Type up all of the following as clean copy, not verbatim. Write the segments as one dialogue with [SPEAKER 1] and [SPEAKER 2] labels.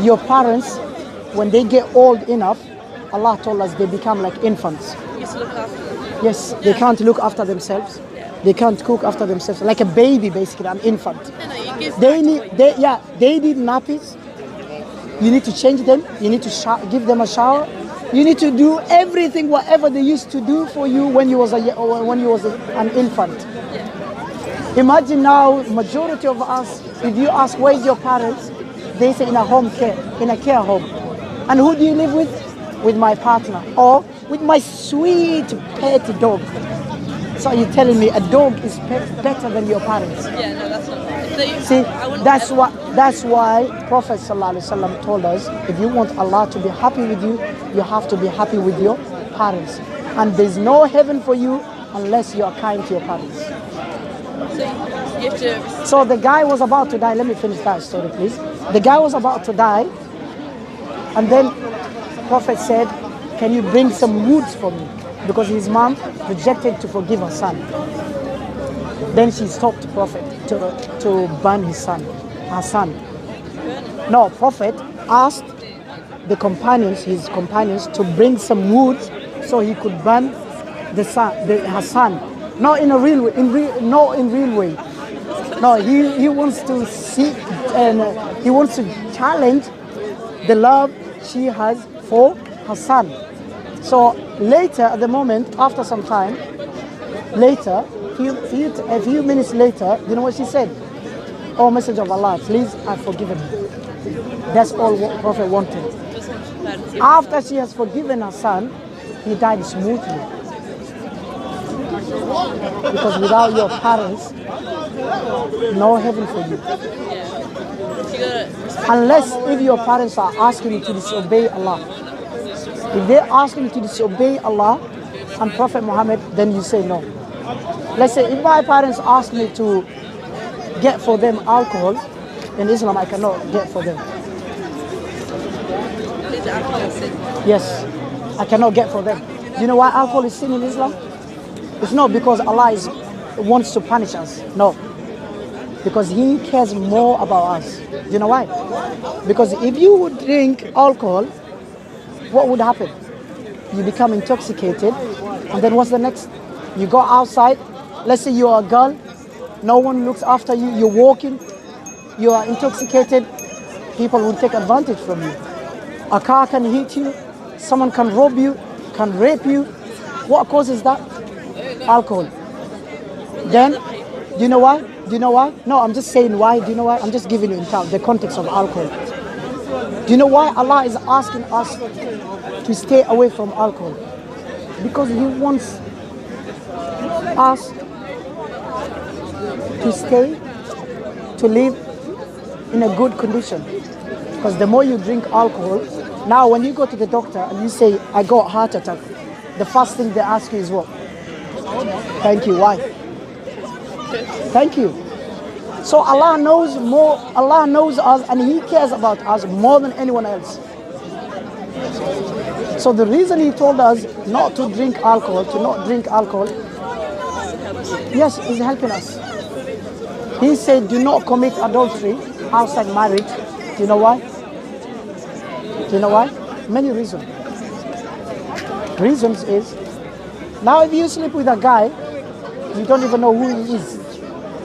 [SPEAKER 1] your parents, when they get old enough, Allah told us they become like infants.
[SPEAKER 2] You used to look after them.
[SPEAKER 1] Yes, they can't look after themselves. They can't cook after themselves. Like a baby, basically, an infant.
[SPEAKER 2] You give
[SPEAKER 1] They need nappies. You need to change them. You need to give them a shower. You need to do everything, whatever they used to do for you when you was an infant. Imagine now, majority of us, if you ask where is your parents, they say in a home care, in a care home. And who do you live with? With my partner or with my sweet pet dog. So you're telling me a dog is better than your parents?
[SPEAKER 2] Yeah, no, that's not right.
[SPEAKER 1] See, that's why Prophet ﷺ told us, if you want Allah to be happy with you, you have to be happy with your parents. And there's no heaven for you unless you are kind to your parents.
[SPEAKER 2] So you have to...
[SPEAKER 1] So the guy was about to die. Let me finish that story, please. The guy was about to die, and then Prophet said, can you bring some woods for me? Because his mom rejected to forgive her son. Then she stopped Prophet to burn her son. No, Prophet asked his companions to bring some wood so he could burn her son. Not in a real way, not in real way. No, he wants to see and he wants to challenge the love she has for her son. So later, at the moment, after some time, later, a few minutes later, you know what she said? Oh, Messenger of Allah, please, I've forgiven him. That's all what Prophet wanted. After she has forgiven her son, he died smoothly. Because without your parents, no heaven for you. Unless if your parents are asking you to disobey Allah. If they're asking you to disobey Allah and Prophet Muhammad, then you say no. Let's say if my parents ask me to get for them alcohol, in Islam I cannot get for them. Yes, I cannot get for them. Do you know why alcohol is sin in Islam? It's not because Allah wants to punish us. No. Because He cares more about us. Do you know why? Because if you would drink alcohol, what would happen? You become intoxicated, and then what's the next? You go outside, let's say you are a girl, no one looks after you, you're walking, you are intoxicated, people will take advantage from you. A car can hit you, someone can rob you, can rape you. What causes that? Alcohol. Then, do you know why? Do you know why? No, I'm just saying why. Do you know why? I'm just giving you the context of alcohol. Do you know why Allah is asking us to stay away from alcohol? Because He wants us to live in a good condition. Because the more you drink alcohol, now when you go to the doctor and you say, I got a heart attack, the first thing they ask you is what? Thank you. Why? Thank you. So Allah knows more, Allah knows us and He cares about us more than anyone else. So the reason He told us not to drink alcohol, yes, He's helping us. He said do not commit adultery outside marriage. Do you know why? Do you know why? Many reasons. Reasons is, now if you sleep with a guy, you don't even know who he is.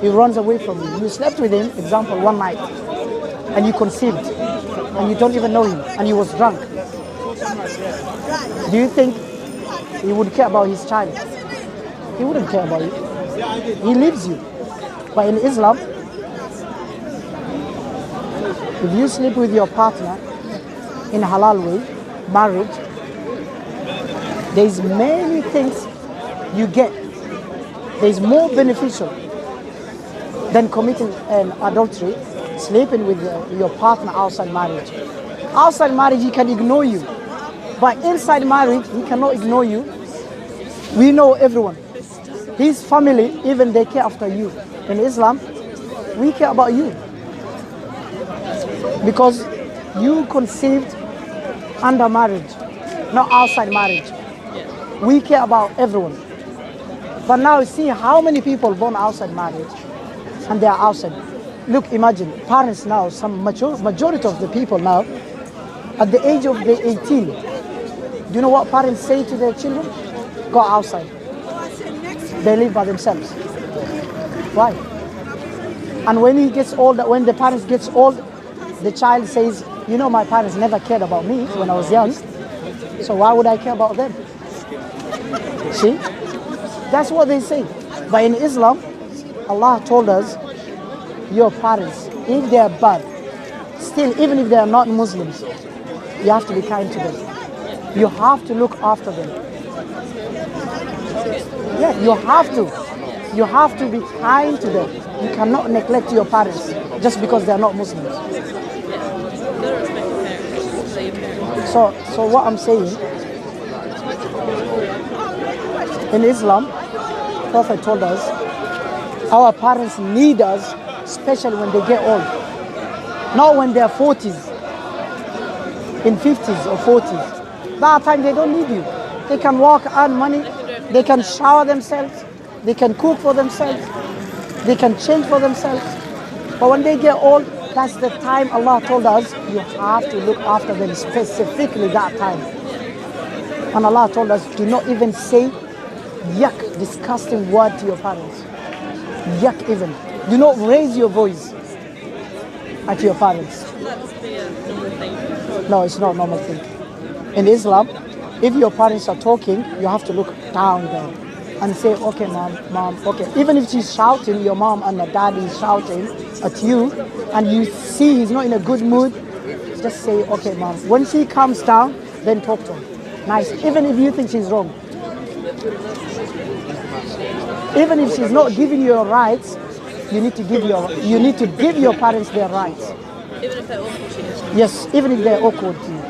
[SPEAKER 1] He runs away from you. You slept with him, example, one night, and you conceived, and you don't even know him, and he was drunk. Do you think he would care about his child? He wouldn't care about you. He leaves you. But in Islam, if you sleep with your partner in a halal way, marriage, there's many things you get. There's more beneficial than committing an adultery, sleeping with your partner outside marriage. Outside marriage, he can ignore you. But inside marriage, he cannot ignore you. We know everyone. His family, even they care after you. In Islam, we care about you. Because you conceived under marriage, not outside marriage. We care about everyone. But now see how many people born outside marriage and they are outside. Look, imagine, parents now, some majority of the people now, At the age of the 18, do you know what parents say to their children? Go outside. They live by themselves. Why? And when he gets older, when the parents gets old, the child says, you know, my parents never cared about me when I was young, so why would I care about them? See? That's what they say. But in Islam, Allah told us, your parents, if they are bad, still, even if they are not Muslims, you have to be kind to them. You have to look after them. Yeah, you have to. You have to be kind to them. You cannot neglect your parents just because they are not Muslims. So what I'm saying, in Islam, Prophet told us, our parents need us, especially when they get old. Not when they're 40s, in 50s or 40s. That time they don't need you. They can walk, earn money, they can shower themselves, they can cook for themselves, they can change for themselves. But when they get old, that's the time Allah told us you have to look after them, specifically that time. And Allah told us, do not even say yuck, disgusting word to your parents. Yuck even. Do not raise your voice at your parents. No, it's not a normal thing. In Islam, if your parents are talking, you have to look down there and say, okay, mom, okay. Even if she's shouting, your mom and the daddy is shouting at you, and you see he's not in a good mood, just say, okay, mom. When she comes down, then talk to her. Nice. Even if you think she's wrong. Even if she's not giving you your rights, you need to give your parents their rights.
[SPEAKER 2] Even if they're awkward to you?
[SPEAKER 1] Yes, even if they're awkward to you.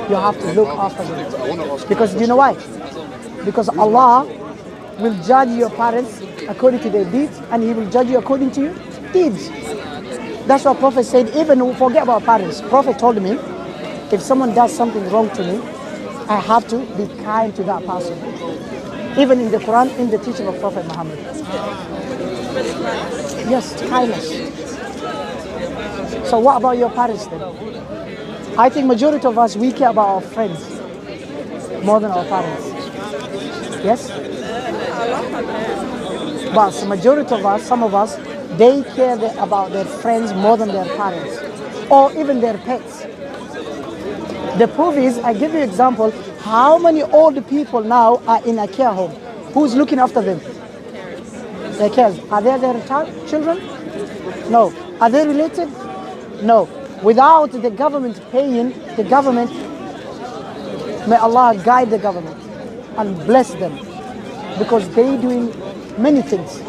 [SPEAKER 1] You have to look after them. Because do you know why? Because Allah will judge your parents according to their deeds, and He will judge you according to your deeds. That's what Prophet said. Even forget about parents. Prophet told me, if someone does something wrong to me, I have to be kind to that person. Even in the Quran, in the teaching of Prophet Muhammad. Yes, kindness. So what about your parents then? I think majority of us, we care about our friends more than our parents. Yes? But the majority of us, some of us, they care about their friends more than their parents. Or even their pets. The proof is, I give you an example, how many old people now are in a care home? Who's looking after them? Their carers. Are they their children? No. Are they related? No. Without the government paying, the government, may Allah guide the government and bless them, because they're doing many things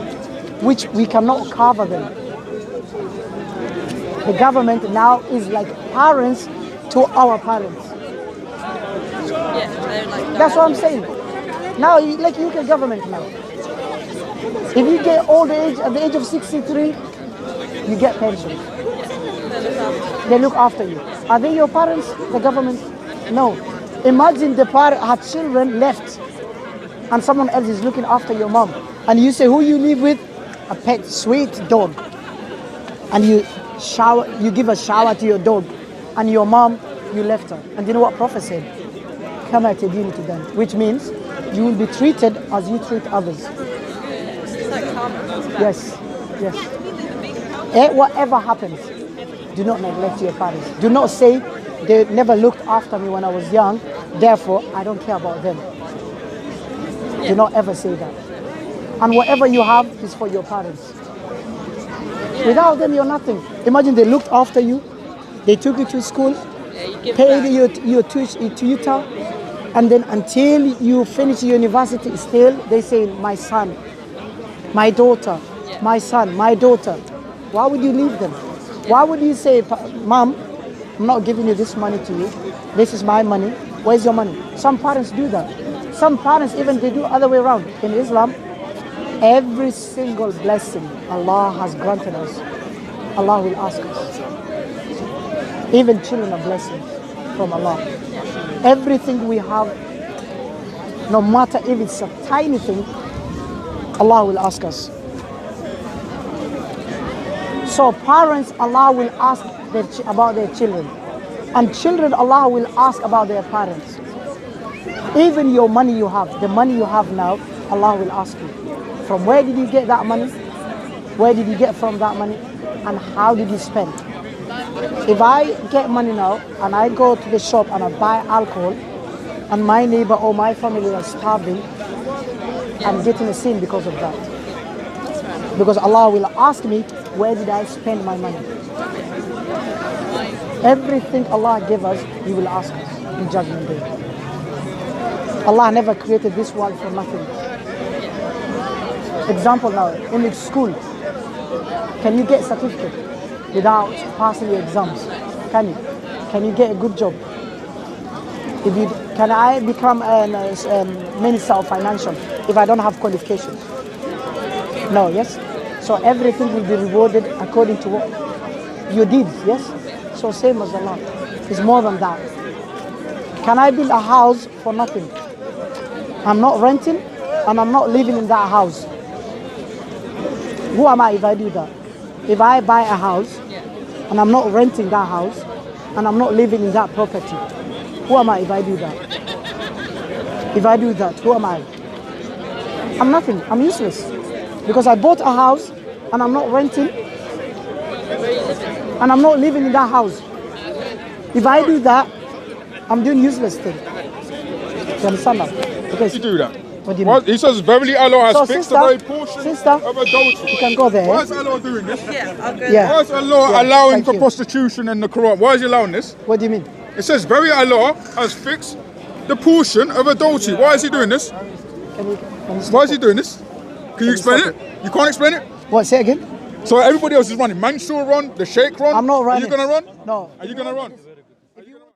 [SPEAKER 1] which we cannot cover them. The government now is like parents to our parents.
[SPEAKER 2] Yeah, they're like
[SPEAKER 1] That's what I'm saying. Now, like UK government now. If you get old age, at the age of 63, you get pension. They look after you. Are they your parents, the government? No. Imagine the parent had children left and someone else is looking after your mom. And you say, who you live with? A pet, sweet dog. And you give a shower to your dog. And your mom, you left her. And you know what Prophet said? Kama tadinu tudan, which means you will be treated as you treat others.
[SPEAKER 2] It's like karma.
[SPEAKER 1] Yes, yes. Whatever happens, do not neglect your parents. Do not say they never looked after me when I was young, therefore I don't care about them. Do not ever say that. And whatever you have is for your parents. Without them, you're nothing. Imagine they looked after you, they took you to school, paid your tutor, and then until you finish university, still they say, my son, my daughter, my son, my daughter. Why would you leave them? Why would you say, Mom, I'm not giving you this money to you. This is my money. Where's your money? Some parents do that. Some parents even they do other way around. In Islam, every single blessing Allah has granted us, Allah will ask us. Even children are blessings from Allah. Everything we have, no matter if it's a tiny thing, Allah will ask us. So parents, Allah will ask about their children. And children, Allah will ask about their parents. Even your money you have, the money you have now, Allah will ask you. From where did you get that money? Where did you get from that money? And how did you spend? If I get money now and I go to the shop and I buy alcohol and my neighbor or my family are starving, I'm getting a sin because of that. Because Allah will ask me, where did I spend my money? Everything Allah gave us, He will ask us in Judgment Day. Allah never created this world for nothing. Example now, in school, can you get certificate without passing your exams? Can you? Can you get a good job? Can I become a minister of financial if I don't have qualifications? No, yes? So everything will be rewarded according to what you did, yes? So same as Allah. It's more than that. Can I build a house for nothing? I'm not renting and I'm not living in that house. Who am I if I do that? If I buy a house and I'm not renting that house and I'm not living in that property, who am I if I do that? If I do that, who am I? I'm nothing. I'm useless. Because I bought a house and I'm not renting and I'm not living in that house. If I do that, I'm doing useless thing. You understand that? Because
[SPEAKER 3] You do that.
[SPEAKER 1] what do you mean?
[SPEAKER 3] He says, verily Allah has
[SPEAKER 1] So
[SPEAKER 3] fixed
[SPEAKER 1] sister,
[SPEAKER 3] the very portion
[SPEAKER 1] sister,
[SPEAKER 3] of adultery.
[SPEAKER 1] you can go there.
[SPEAKER 3] Why is Allah doing this?
[SPEAKER 2] Yeah, I'll go
[SPEAKER 1] Yeah.
[SPEAKER 3] Why is Allah
[SPEAKER 1] Yeah,
[SPEAKER 3] allowing
[SPEAKER 1] thank
[SPEAKER 3] for
[SPEAKER 1] you.
[SPEAKER 3] prostitution in the Quran? Why is He allowing this?
[SPEAKER 1] What do you mean?
[SPEAKER 3] It says, very Allah has fixed the portion of adultery. Why is He doing this?
[SPEAKER 1] Can you stop
[SPEAKER 3] Why is He
[SPEAKER 1] it?
[SPEAKER 3] doing this? Can you explain
[SPEAKER 1] stop
[SPEAKER 3] it? You can't explain it?
[SPEAKER 1] What, say again?
[SPEAKER 3] So everybody else is running. Mansour run, the Sheikh run.
[SPEAKER 1] I'm not running.
[SPEAKER 3] Are you going to run?
[SPEAKER 1] No.
[SPEAKER 3] Are you going to run?